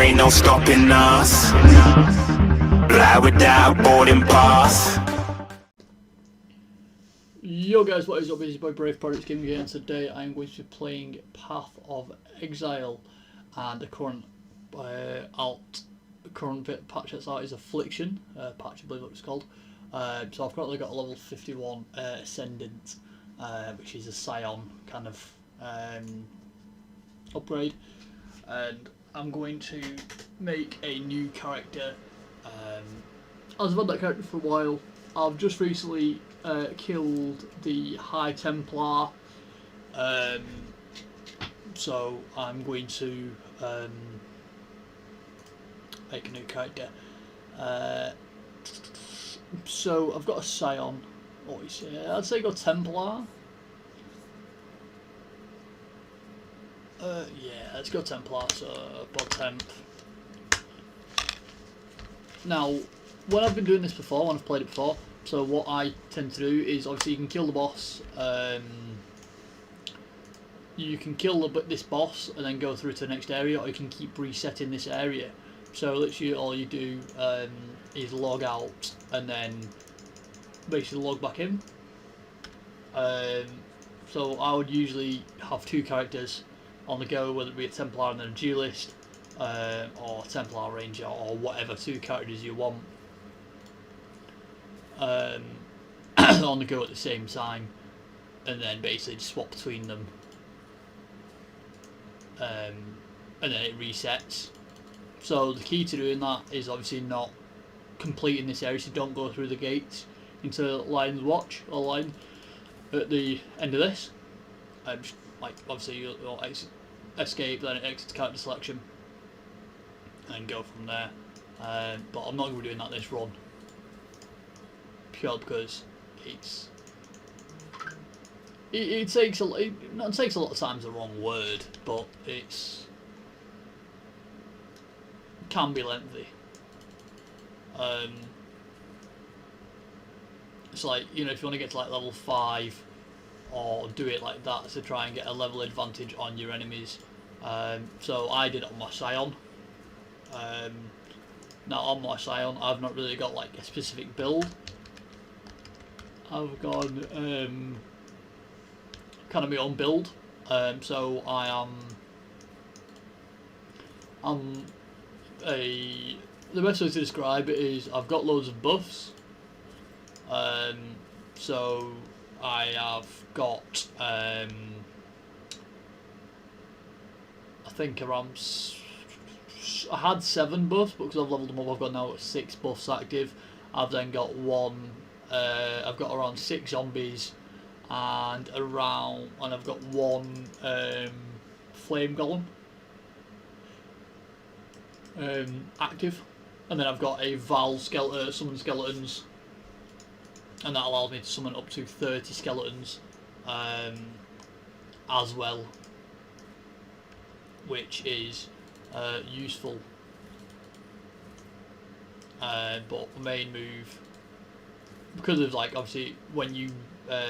ain't no stopping us. Fly without boarding pass. Yo guys, what is up? It's your boy Brave Products Gaming here, and today I'm going to be playing Path of Exile, and the current patch that's out is Affliction, patch I believe what it's called. So I've currently got a level 51 Ascendant, which is a Scion kind of upgrade, and I'm going to make a new character. I've had that character for a while. I've just recently killed the High Templar, so I'm going to make a new character. So I've got a Scion. I'd say go Templar. Yeah, let's go Templar. So Temp. Now, when I've been doing this before, when I've played it before, so what I tend to do is obviously you can kill the boss. You can kill this boss and then go through to the next area, or you can keep resetting this area. So literally all you do is log out and then basically log back in. So I would usually have two characters on the go, whether it be a Templar and then a duelist, or Templar Ranger, or whatever two characters you want on the go at the same time, and then basically just swap between them, and then it resets. So the key to doing that is obviously not completing this area, so don't go through the gates into Lion's Watch or Lion at the end of this. Just, like, obviously you'll escape, then exit character selection, and go from there. But I'm not going to be doing that this run, purely because it takes a lot of time's the wrong word, but it can be lengthy. It's like, you know, if you want to get to like level 5, or do it like that to try and get a level advantage on your enemies. So I did it on my Scion. Now on my Scion, I've not really got like a specific build. I've gone kind of my own build. So the best way to describe it is I've got loads of buffs. So I have got I think around I had 7 buffs, but because I've leveled them up, I've got now 6 buffs active. I've then got I've got around 6 zombies, and I've got 1 flame golem active, and then I've got a Val summon skeletons, and that allows me to summon up to 30 skeletons as well, which is useful. But the main move, because of like obviously when you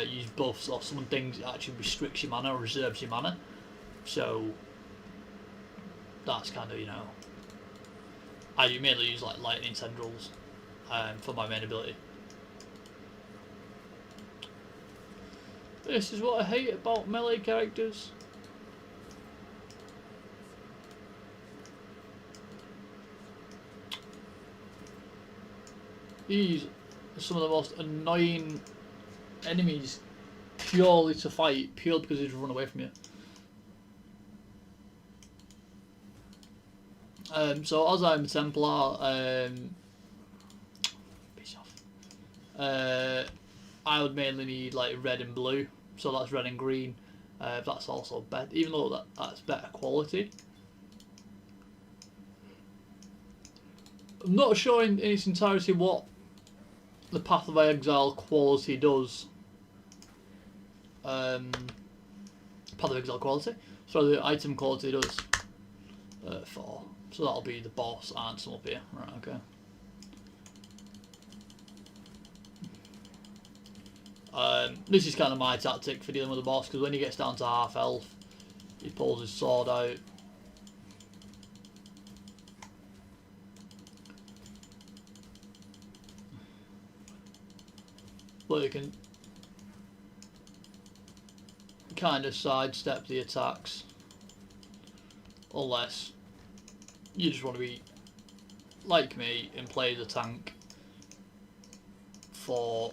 use buffs or summon things, it actually restricts your mana or reserves your mana. So that's kind of, you know, I mainly use like lightning tendrils for my main ability. This is what I hate about melee characters. These are some of the most annoying enemies purely to fight, purely because they just run away from you. So as I'm a Templar, piss off. I would mainly need like red and blue, so that's red and green. That's also better, even though that's better quality. I'm not sure in its entirety what the Path of Exile quality does. Path of Exile quality. So the item quality does 4. So that'll be the boss and some up here. Right, okay. This is kind of my tactic for dealing with the boss, because when he gets down to half health, he pulls his sword out player can kind of sidestep the attacks, unless you just want to be like me and play the tank for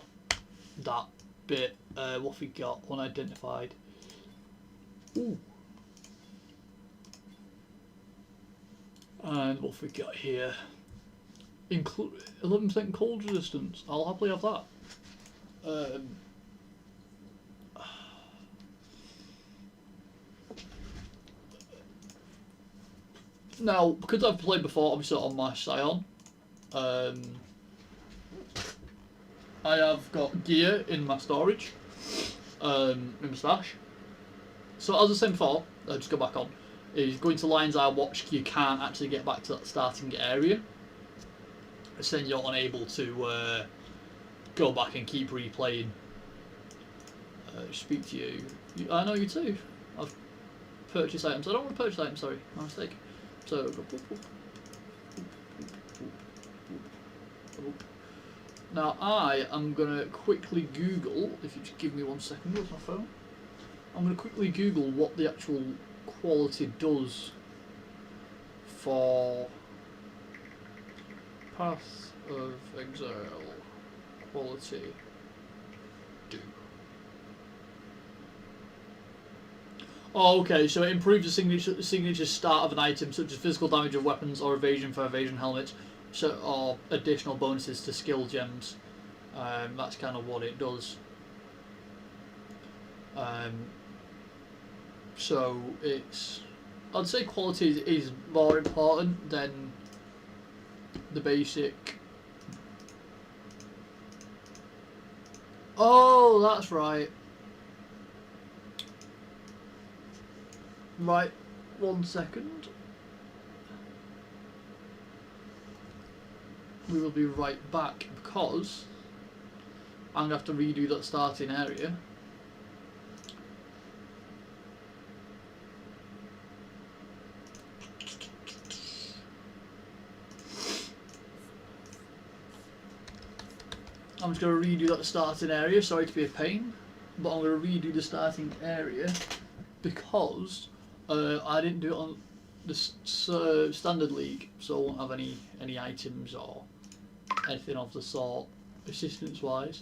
that bit. What have we got? Unidentified. Ooh. And what have we got here? Include 11% cold resistance. I'll happily have that. Now, because I've played before, obviously on my Scion, I have got gear in my storage, in my stash. So as I said before, I'll just go back on, is going to lines I watched, you can't actually get back to that starting area. So then you're unable to go back and keep replaying. Speak to you. I know you too. I've purchased items. I don't want to purchase items, sorry, my mistake. So, now I am going to quickly Google, if you just give me 1 second, where's my phone? I'm going to quickly Google what the actual quality does for Path of Exile quality do. Oh, okay, so it improves the signature start of an item, such as physical damage of weapons or evasion for evasion helmets, or additional bonuses to skill gems. That's kind of what it does. So it's, I'd say quality is more important than the basic. Oh, that's right. Right, 1 second. We will be right back because I'm going to have to redo that starting area. I'm just going to redo that starting area, sorry to be a pain, but I'm going to redo the starting area because I didn't do it on the standard league, so I won't have any items or anything of the sort, assistance wise,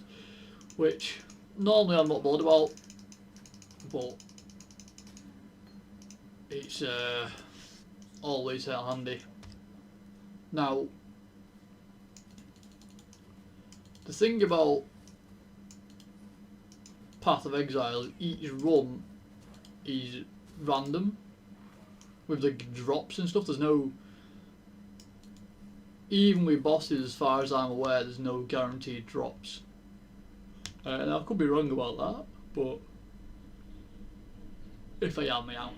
which normally I'm not bothered about, but it's always handy. Now, the thing about Path of Exile, each run is random with the drops and stuff. There's no, even with bosses, as far as I'm aware, there's no guaranteed drops. And I could be wrong about that, but if I am, I am.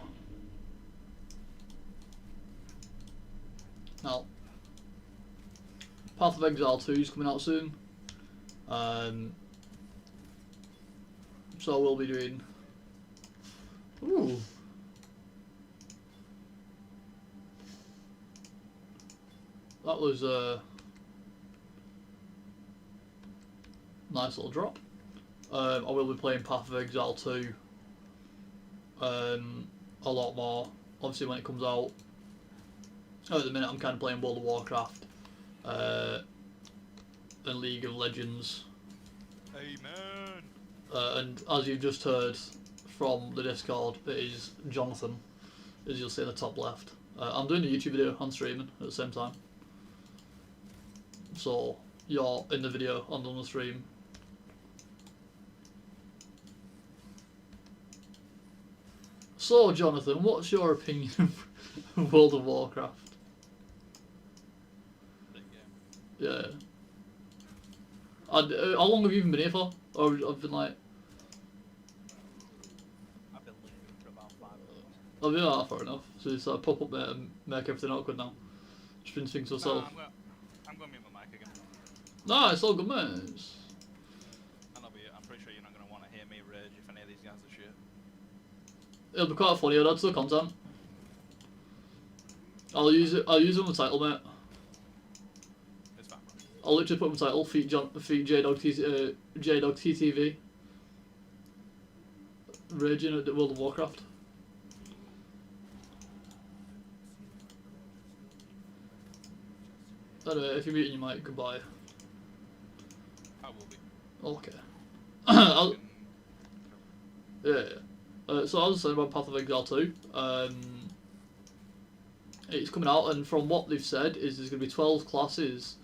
Now, Path of Exile 2 is coming out soon. So we'll be doing. Ooh. That was a nice little drop. I will be playing Path of Exile 2 a lot more, obviously, when it comes out. At the minute I'm kind of playing World of Warcraft and League of Legends. Amen. And as you've just heard from the Discord, it is Jonathan, as you'll see in the top left. I'm doing a YouTube video and streaming at the same time. So you're in the video and on the stream. So Jonathan, what's your opinion of World of Warcraft? Yeah. How long have you even been here for? Or I've been like... I've been leaving for about 5 minutes. I've been like that far enough. So it's like pop up there and make everything awkward now. Just been thinking to myself. I'm going to mute my mic again. No, it's all good, mate. I'm pretty sure you're not going to want to hear me rage if any of these guys are shit. It'll be quite funny, I'll add to the content. I'll use it on the title, mate. It's fine, bro. I'll literally put my title, Feet J-Dog TTV. Raging at World of Warcraft. Anyway, if you're muting your mic, goodbye. I will be. Okay. I'll, yeah. So I was saying about Path of Exile 2. It's coming out, and from what they've said, is there's going to be 12 classes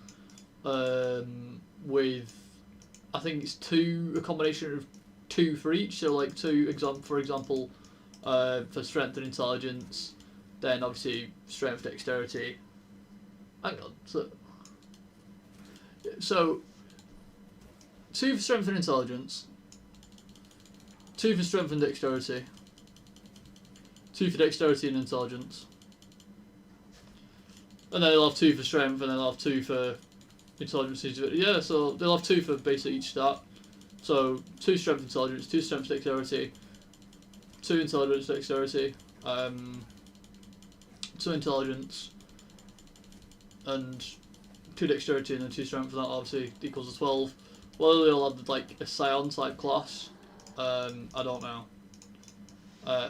with, I think it's a combination of 2 for each. So like 2, for example, for strength and intelligence, then obviously strength, dexterity. Hang on. So 2 for strength and intelligence, 2 for strength and dexterity, 2 for dexterity and intelligence, and then they'll have 2 for strength, and then they'll have 2 for intelligence. Yeah, so they'll have 2 for basically each stat. So 2 strength intelligence, 2 strength dexterity, 2 intelligence dexterity, 2 intelligence, and 2 dexterity, and then 2 strength, and that obviously equals to 12. Whether they'll add like a Scion type class, I don't know.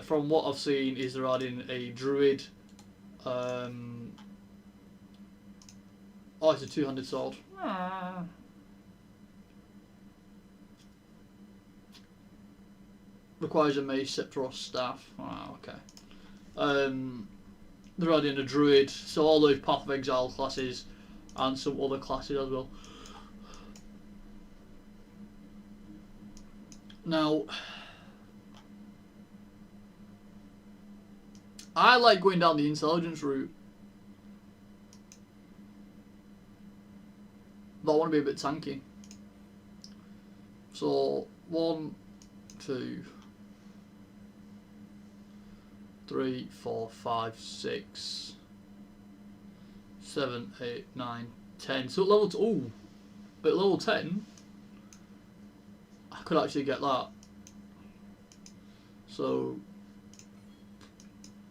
From what I've seen, is they're adding a druid. Oh, it's a 2-handed sword. Requires a mace, scepter, or staff. Oh, okay. They're adding a druid, so all those Path of Exile classes, and some other classes as well. Now, I like going down the intelligence route, but I want to be a bit tanky. So 1, 2, 3, 4, 5, 6, 7, 8, 9, 10. So at level but at level 10, I could actually get that. So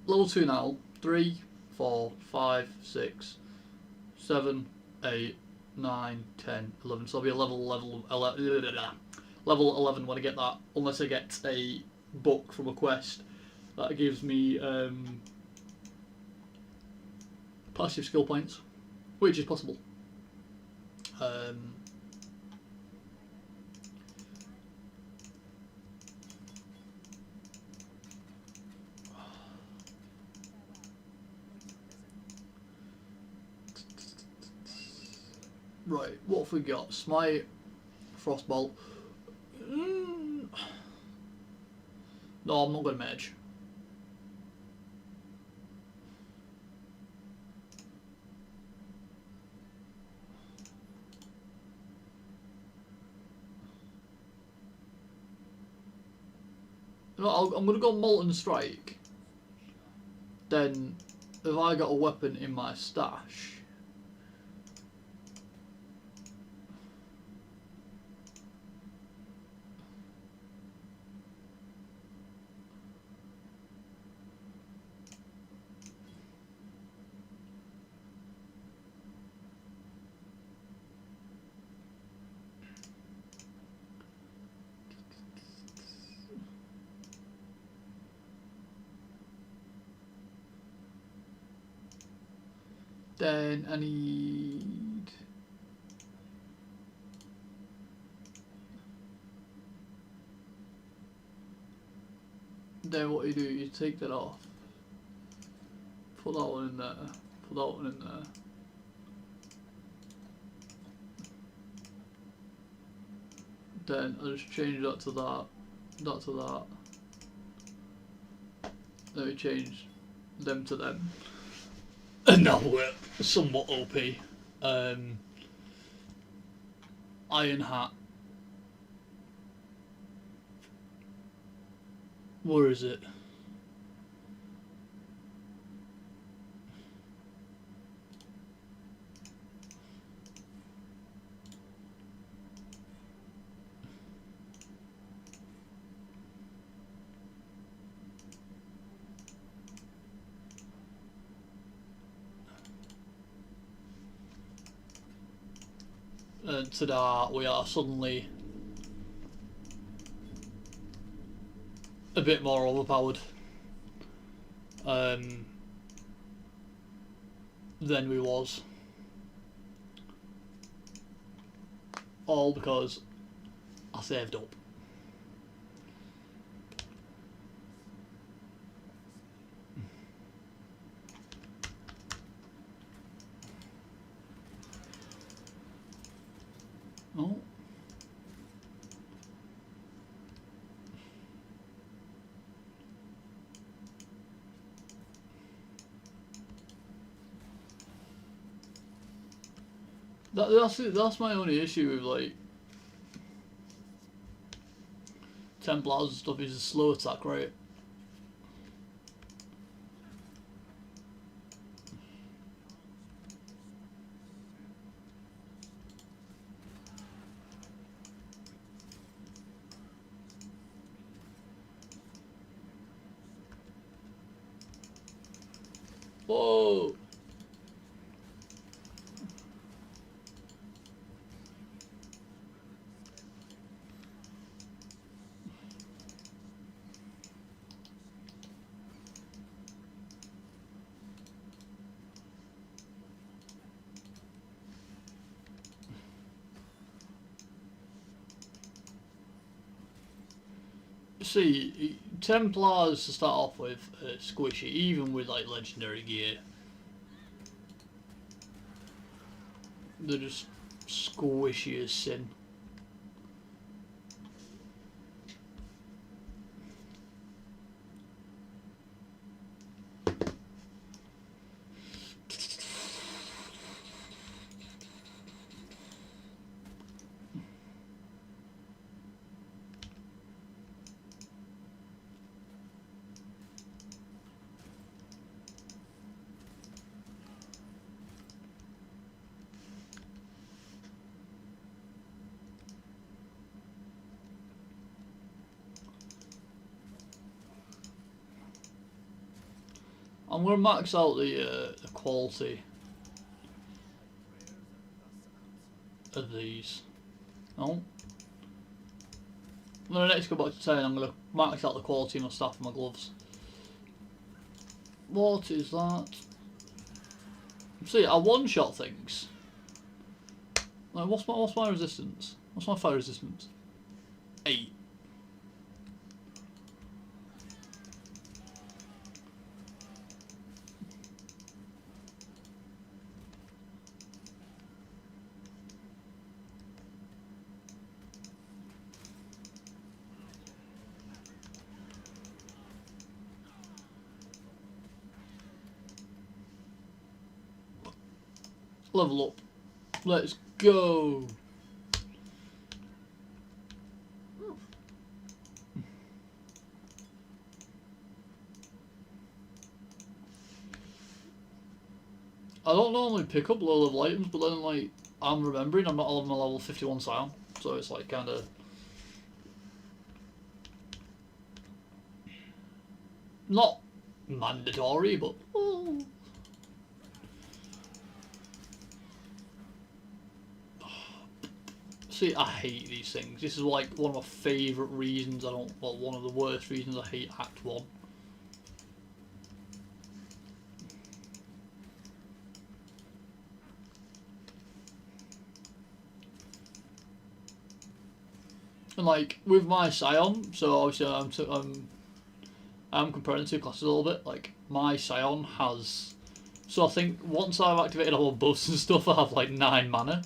level 2 now, 3, 4, 5, 6, 7, 8, 9, 10, 11. So I'll be a level 11 when I get that, unless I get a book from a quest that gives me passive skill points, which is possible. Right, what have we got? Smite, Frostbolt. No, I'm not going to mage. No, I'm going to go Molten Strike. Then, if I got a weapon in my stash, then I need then what you do, you take that off, put that one in there, put that one in there, then I just change that to that, that to that, then we change them to them. And now we're somewhat OP. Iron Hat. Where is it? and to that we are suddenly a bit more overpowered than we was. All because I saved up. No. That's my only issue with like Templars and stuff, is a slow attack rate. Whoa! See, Templars to start off with are squishy, even with like legendary gear. They're just squishy as sin. I'm gonna max out the quality of these. No. When I next go back to 10, I'm gonna max out the quality of my stuff and my gloves. What is that? See, I one-shot things. Like, what's my resistance? What's my fire resistance? 8. Level up. Let's go. I don't normally pick up low level items, but then like I'm remembering I'm not on my level 51 Scion, so it's like kind of not mandatory, but see, I hate these things. This is like one of my favourite reasons I don't. Well, one of the worst reasons I hate Act 1. And like with my Scion, so obviously I'm comparing two classes a little bit. Like my Scion has, so I think once I've activated all the buffs and stuff, I have like 9 mana.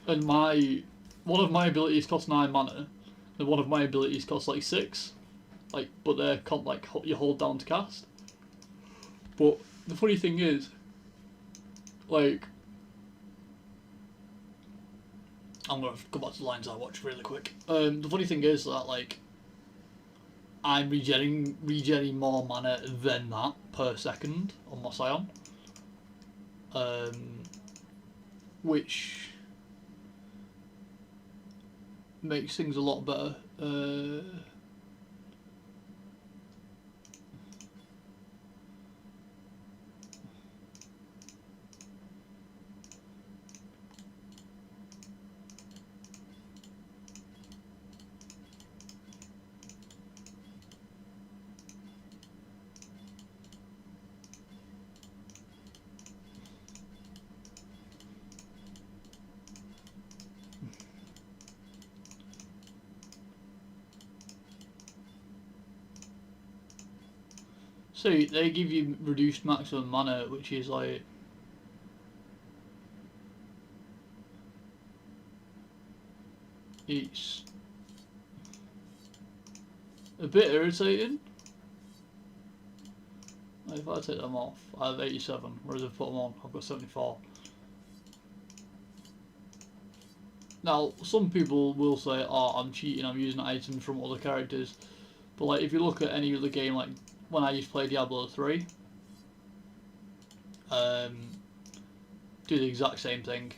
And one of my abilities costs 9 mana, and one of my abilities costs like 6. Like, but they're like you hold down to cast. But the funny thing is, like, I'm gonna go back to the lines I watched really quick. The funny thing is that like I'm regenerating more mana than that per second on my Scion, which makes things a lot better. So they give you reduced maximum mana, which is like it's a bit irritating. If I take them off, I have 87, whereas if I put them on, I've got 74. Now, some people will say, oh, I'm cheating, I'm using items from other characters. But like, if you look at any other game, like when I used to play Diablo 3, do the exact same thing.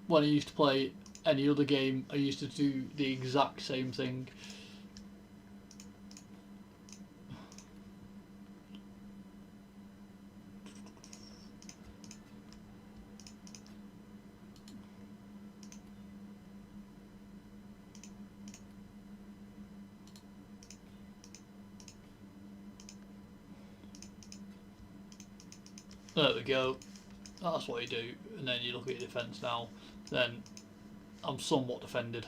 When I used to play any other game, I used to do the exact same thing. There we go. That's what you do. And then you look at your defence now. Then I'm somewhat defended.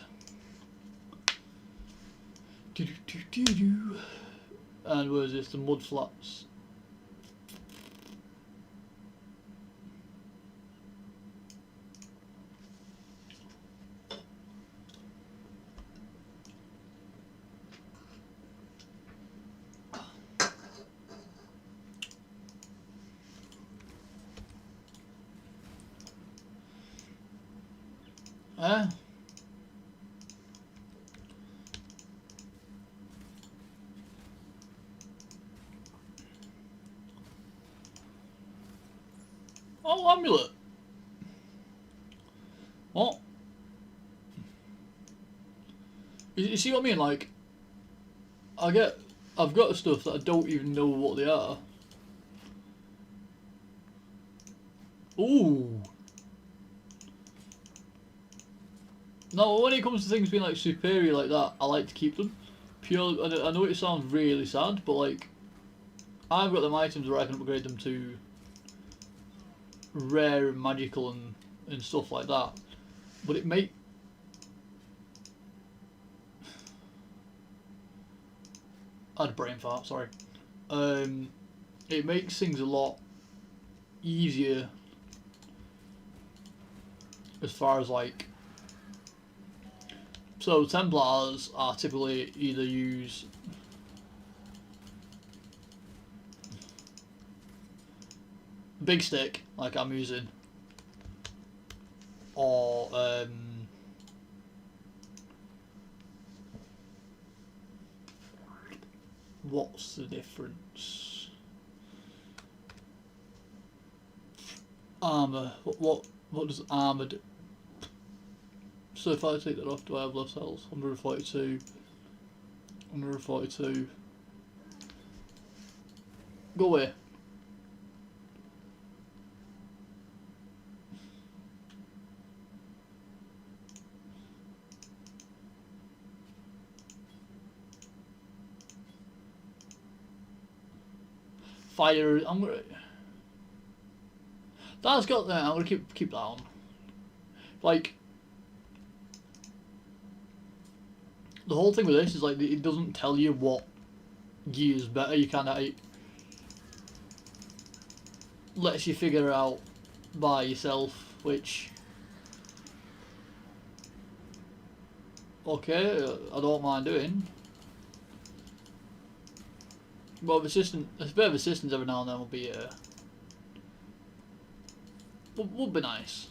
And where's this? The mud flats. Oh, amulet. What? You see what I mean? Like, I've got stuff that I don't even know what they are. Ooh. No, when it comes to things being like superior like that, I like to keep them. Pure. I know it sounds really sad, but like, I've got them items where I can upgrade them to rare and magical and stuff like that. But it may. I had a brain fart. Sorry. It makes things a lot easier as far as like. So Templars are typically either use big stick like I'm using, or what's the difference? Armor. What does armor do? So if I take that off, do I have less health? 142. 142. Go away. Fire. I'm gonna. That's got that. I'm gonna keep that on. Like. The whole thing with this is like it doesn't tell you what gear is better. You kind of lets you figure it out by yourself, which okay, I don't mind doing. But a bit of assistance every now and then would be nice.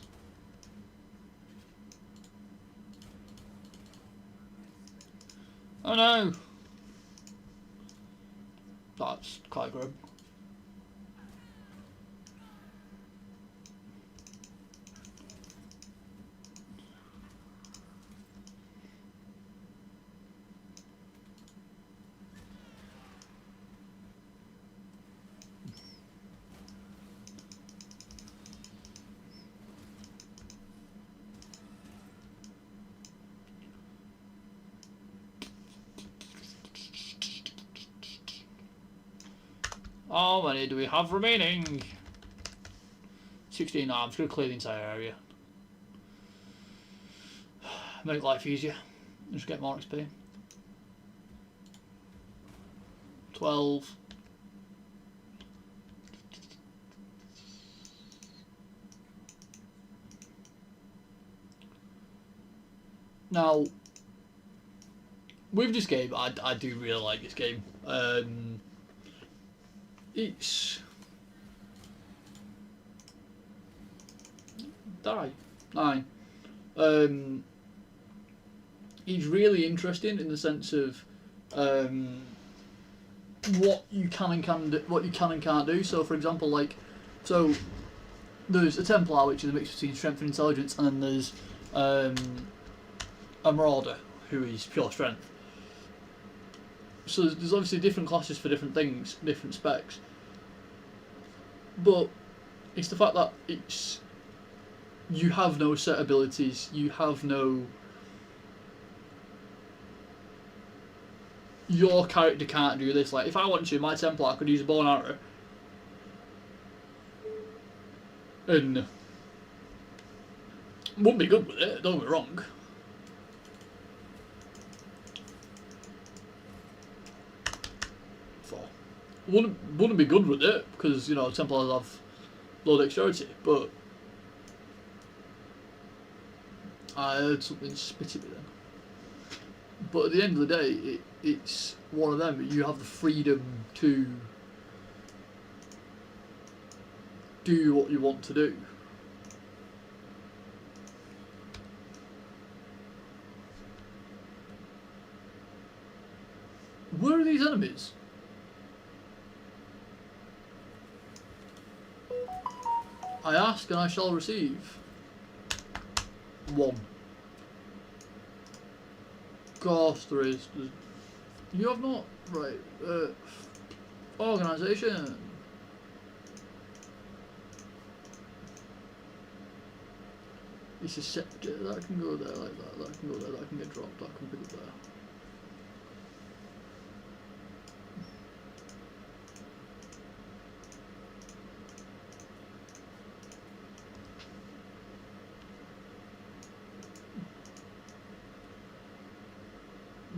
Oh no! That's quite grim. How many do we have remaining? 16. No, I'm just going to clear the entire area. Make life easier. Just get more XP. 12. Now, with this game, I do really like this game. It's... Die. 9. It's really interesting in the sense of what you can and can't do. So, for example, there's a Templar, which is a mix between strength and intelligence, and then there's a Marauder, who is pure strength. So there's obviously different classes for different things, different specs. But it's the fact that you have no set abilities, you have no... Your character can't do this. Like, if I wanted to, my Templar could use a bow and arrow. And wouldn't be good with it, don't get me wrong. Wouldn't be good with it, because, you know, Templars have low dexterity, but... I heard something spit at me then. But at the end of the day, it's one of them. You have the freedom to do what you want to do. Where are these enemies? I ask and I shall receive. 1. Of course there is. You have not. Right. Organisation. It's a scepter. That can go there like that. That can go there. That can get dropped. That can pick up there.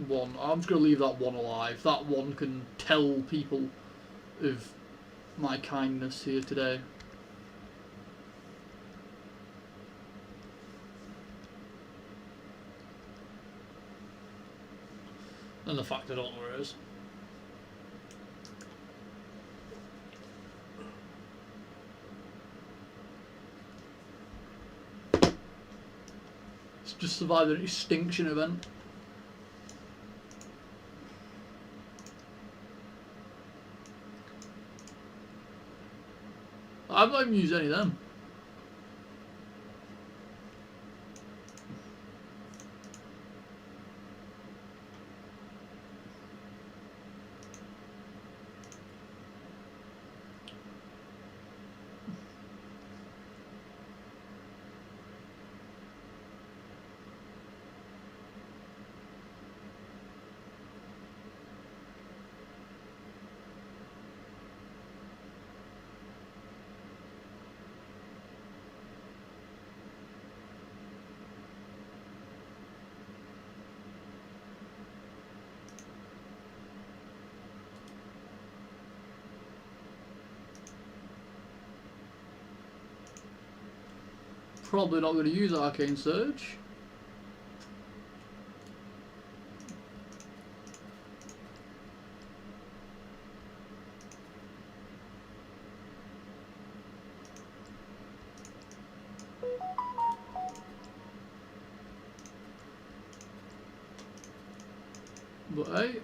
One. I'm just going to leave that one alive. That one can tell people of my kindness here today. And the fact I don't know where it is. It's just survived an extinction event. I've not even used any of them. Probably not going to use Arcane Surge. But hey.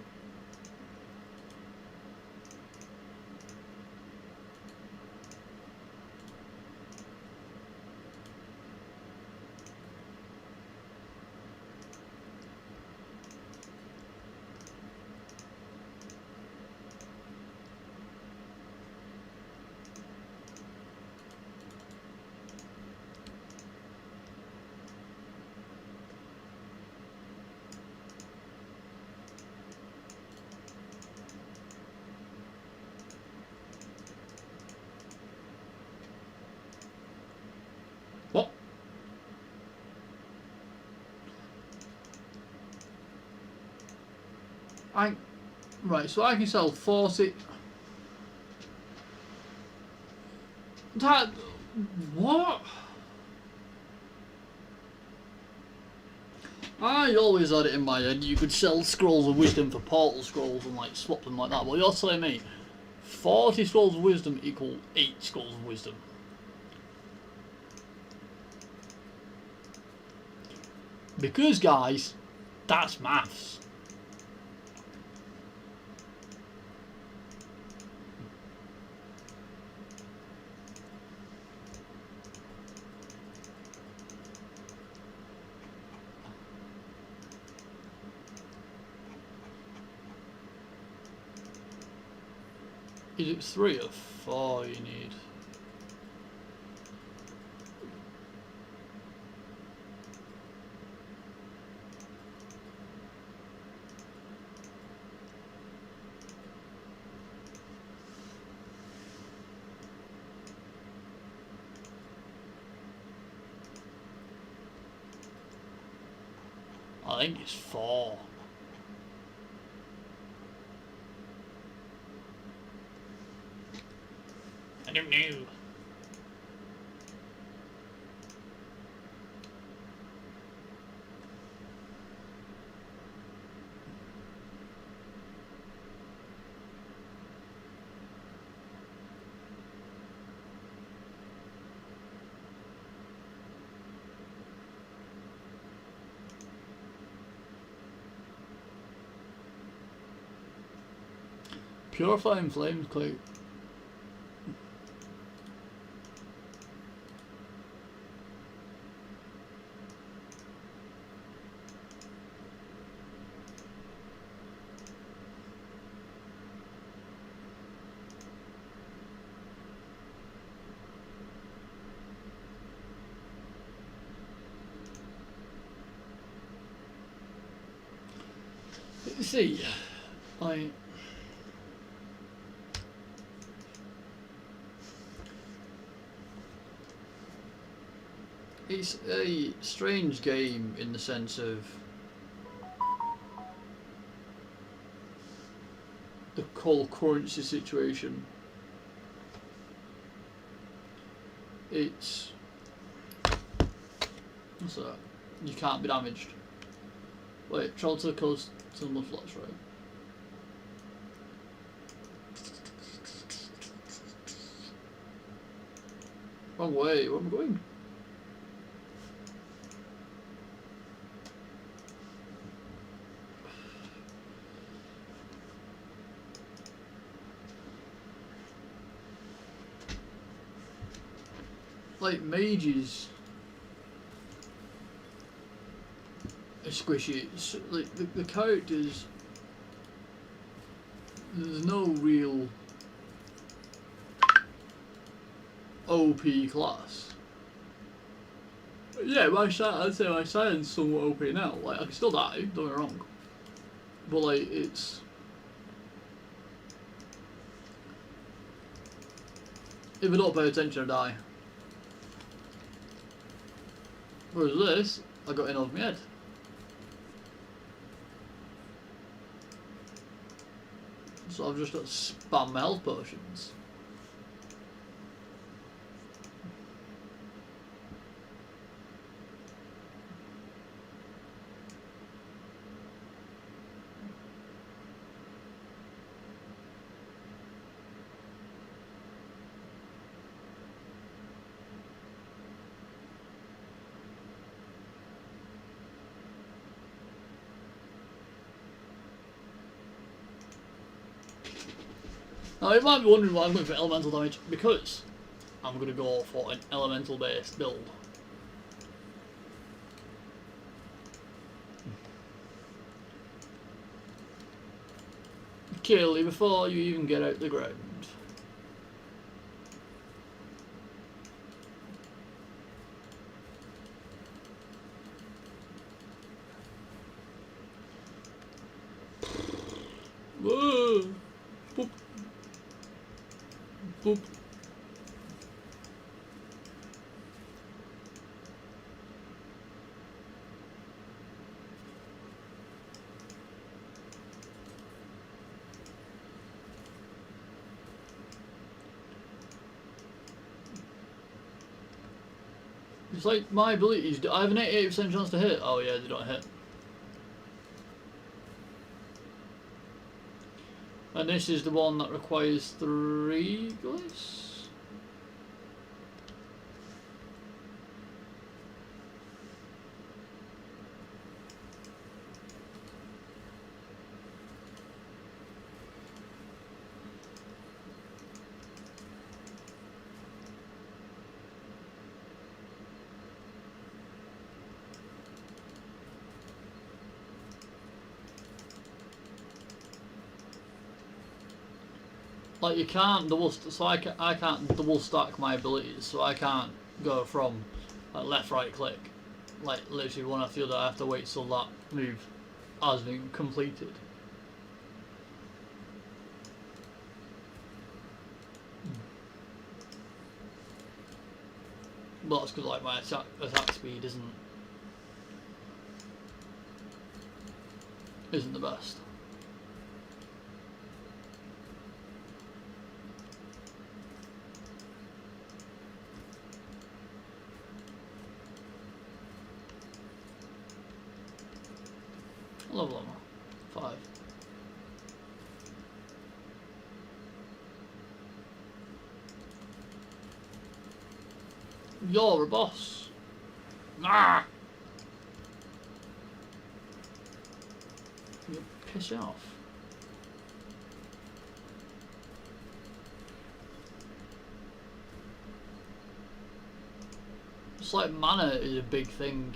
What? Right, so I can sell 40. That. What? I always had it in my head you could sell scrolls of wisdom for portal scrolls and like swap them like that. Well, you're telling me 40 scrolls of wisdom equal 8 scrolls of wisdom. Because, guys, that's maths. Is it 3 or 4 you need? I think it's 4. I don't know. Purifying flames, Clay. See, it's a strange game in the sense of the whole currency situation. It's what's that? You can't be damaged. Wait, travel to the coast to the mudflats, right? Wrong way, where am I going? Like, mages are squishy. It's, like, the characters, there's no real OP class. Yeah, I'd say my science somewhat OP now. Like, I can still die, don't get me wrong. But, like, it's... if I don't pay attention, I die. Whereas this, I got in over my head. So I've just got to spam my health potions. Now you might be wondering why I'm going for elemental damage, because I'm going to go for an elemental based build. Kill you before you even get out the ground. Whoa! Boop. Boop. It's like my abilities. I have an 88% chance to hit. Oh yeah, they don't hit. And this is the one that requires 3 glyphs. Like you can't double, so I can't double stack my abilities, so I can't go from like left right click, like literally one after the other. I have to wait till that move has been completed. But that's because like my attack speed isn't the best. Level armor, 5. You're a boss. Nah. You piss off. It's like mana is a big thing.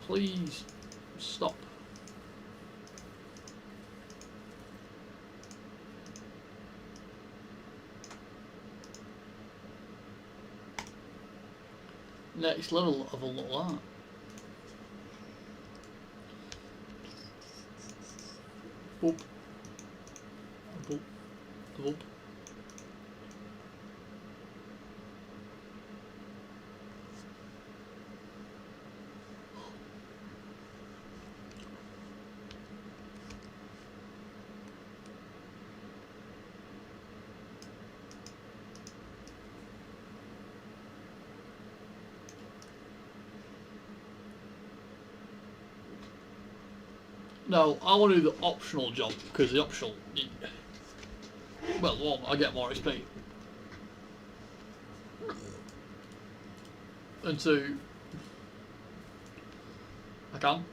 Please stop. Next level of a lot. Boop. Boop. Boop. No, I want to do the optional job because the optional, well, one, I get more XP, and two, I can.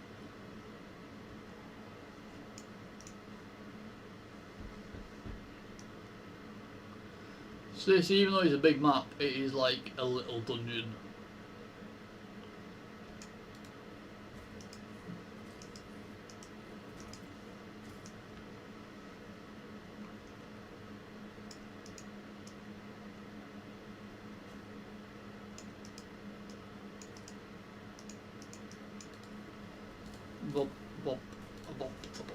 So this, even though it's a big map, it is like a little dungeon. Bop, bop, bop, bop.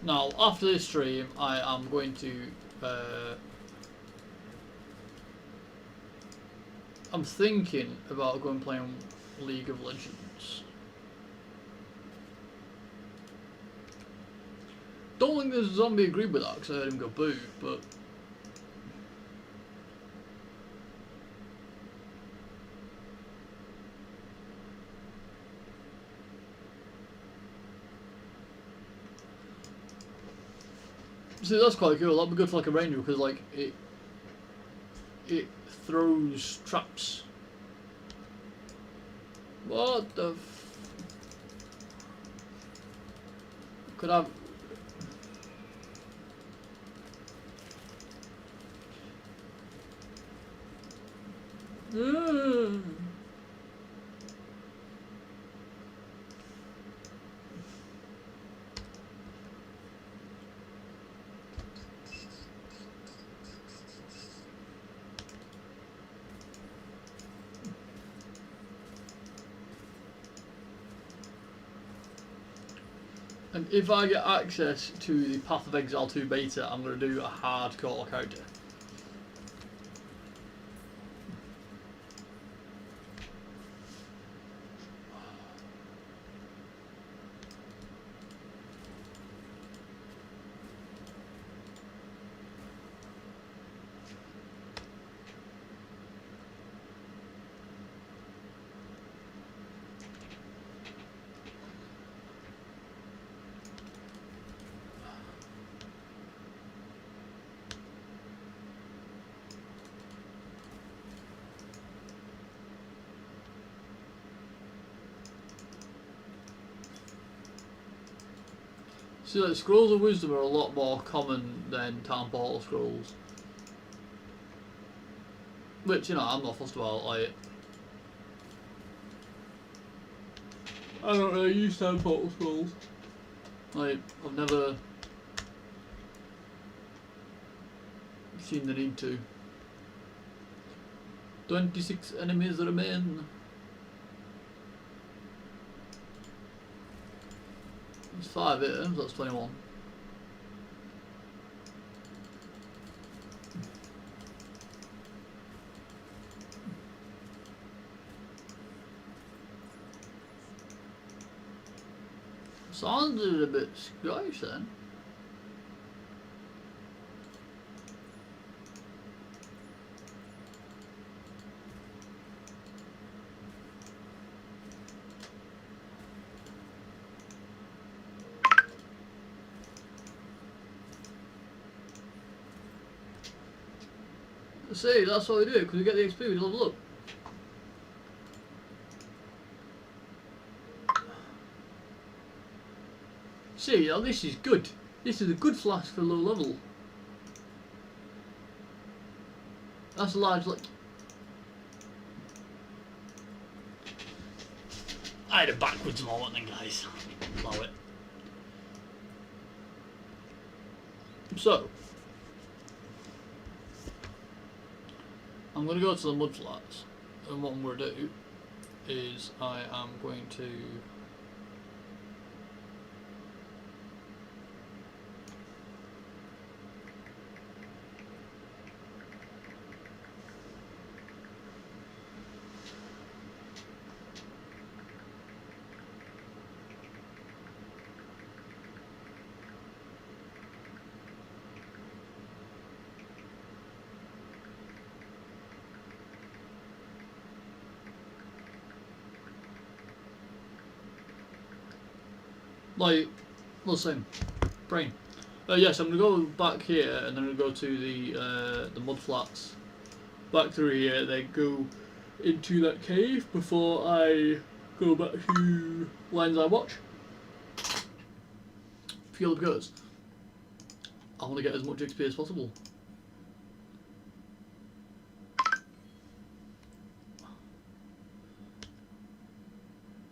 Now, after this stream, I am going to. I'm thinking about going playing League of Legends. Don't think the zombie agreed with that because I heard him go boo, but. See, that's quite cool. That'd be good for like a ranger because like it throws traps. What the could have? And if I get access to the Path of Exile 2 beta, I'm going to do a hardcore character. See, like, Scrolls of Wisdom are a lot more common than Town Portal Scrolls. Which, you know, I'm not fussed about, like... I don't really use Town Portal Scrolls. Like, I've never seen the need to. 26 enemies remain. There's 5 items, that's 21. Sounded a bit Scottish then. See, that's what we do, because we get the XP, we level up. See, now this is good. This is a good flask for low level. That's a large, like... I had a backwards moment then, guys. Allow it. So... I'm going to go to the mud flats, and what I'm going to do is I am going to like, listen, brain. Yes, I'm gonna go back here, and then I'm gonna go to the mud flats. Back through here, then go into that cave before I go back to Lines I Watch. Purely because I want to get as much XP as possible.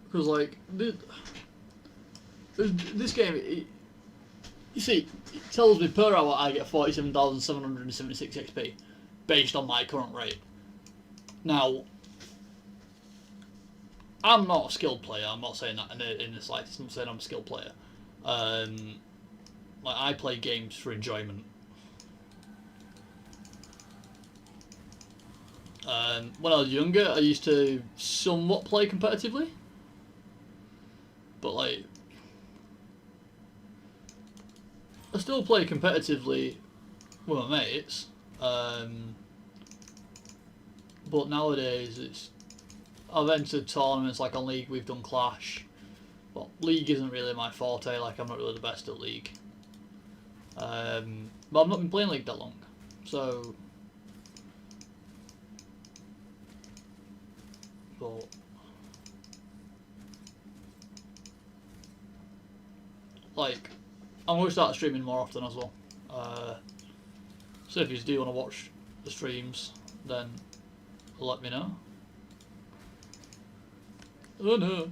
Because, like, this game, you see, it tells me per hour I get 47,776 XP based on my current rate. Now, I'm not a skilled player. I'm not saying that in the slightest. I'm saying I'm a skilled player. Like, I play games for enjoyment. When I was younger, I used to somewhat play competitively, but like, I still play competitively with my mates. But nowadays, I've entered tournaments like on League. We've done Clash, but League isn't really my forte. Like, I'm not really the best at League. But I've not been playing League that long, so. But like, I'm going to start streaming more often as well. So if you do want to watch the streams, then let me know. Oh no.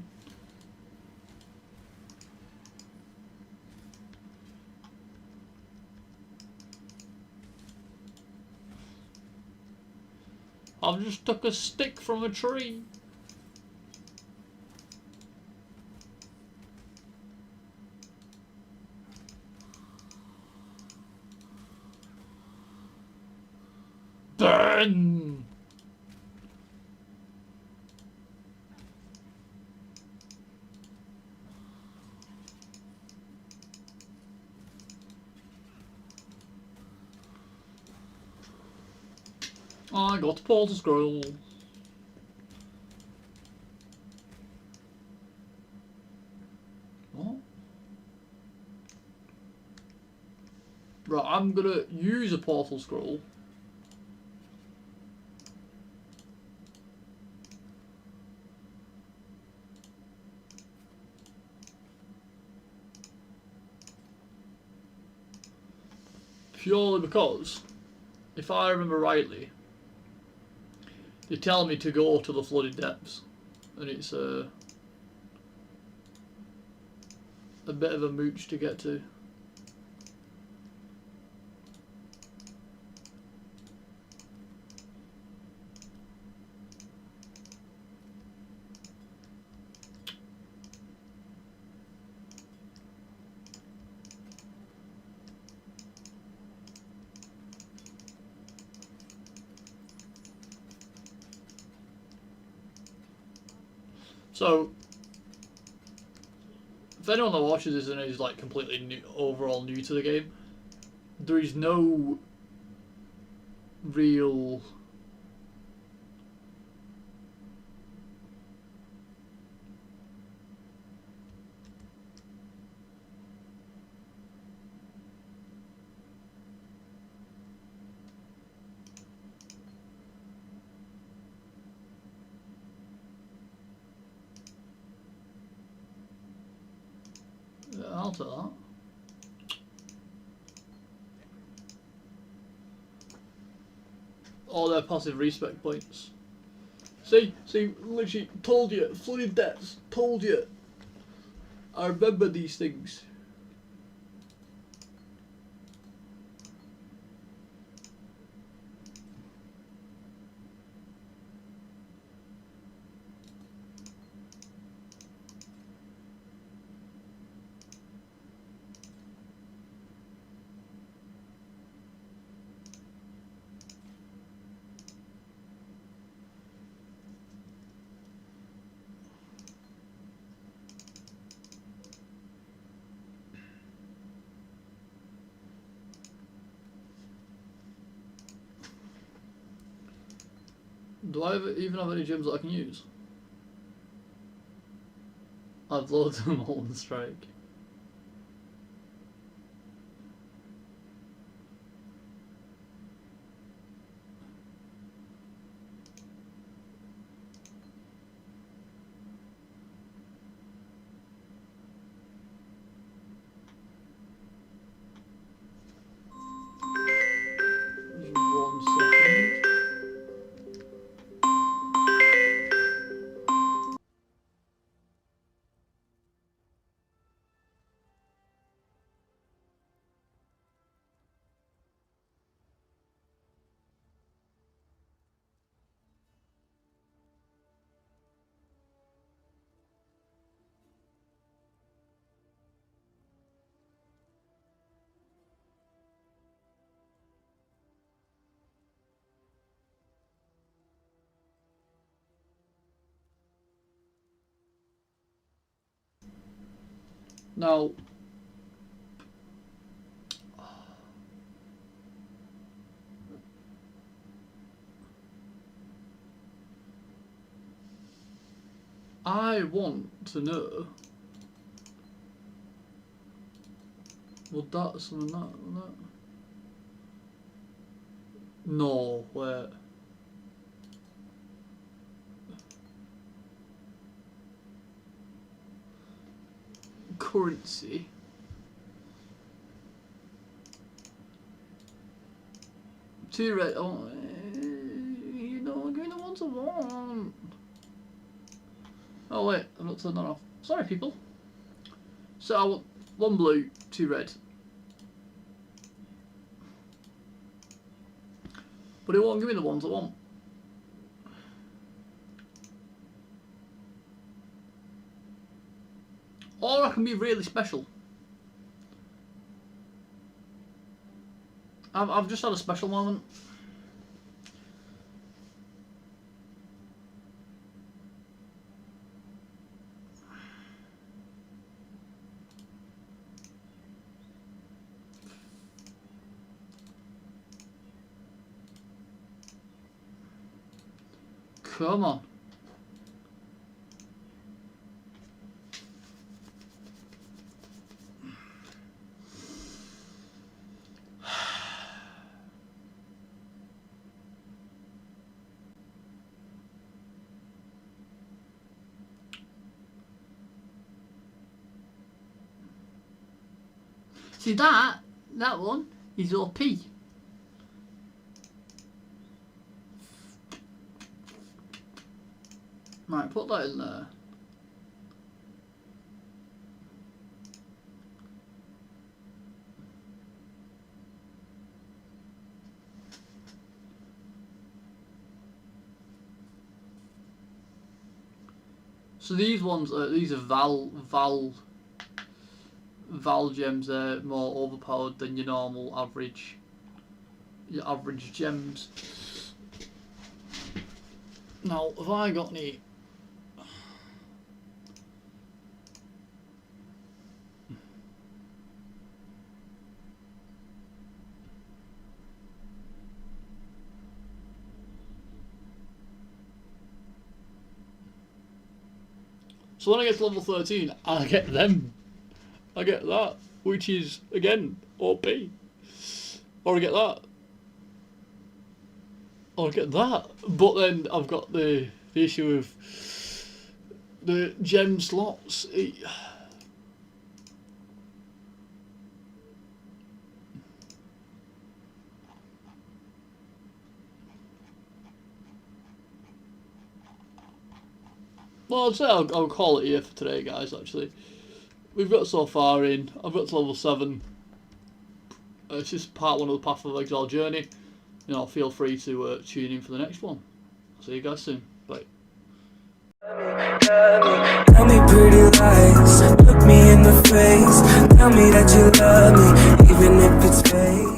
I've just took a stick from a tree. again! I got the portal scroll. What? Right, I'm gonna use a portal scroll. Purely because, if I remember rightly, they tell me to go to the flooded depths, and it's a bit of a mooch to get to. So, if anyone that watches this and is like completely new, overall new to the game, there is no real I'll take that. All their passive respect points. See, literally told you, flooded depths, told you. I remember these things. Do I even have any gems that I can use? I've loads of them all on strike. Just 1 second. Now, I want to know. Would that summon that? No, wait. Currency. Two red. Oh, you don't give me the ones I want. Oh wait, I'm not turning that off. Sorry, people. So I want 1 blue, 2 red. But it won't give me the ones I want. Or I can be really special. I've just had a special moment. Come on. See that one is OP. Right, put that in there. So these ones, these are Val gems. They're more overpowered than your normal average gems. Now, have I got any? So when I get to level 13, I get them. I get that, which is, again, OP. Or I get that. Or I get that. But then I've got the issue of the gem slots. Well, I'd say I'll call it here for today, guys, actually. We've got so far in. I've got to level 7. It's just part 1 of the Path of Exile journey. You know, feel free to tune in for the next one. I'll see you guys soon. Bye. Tell me pretty lies, look me in the face. Tell me that you love me, even if it's fake.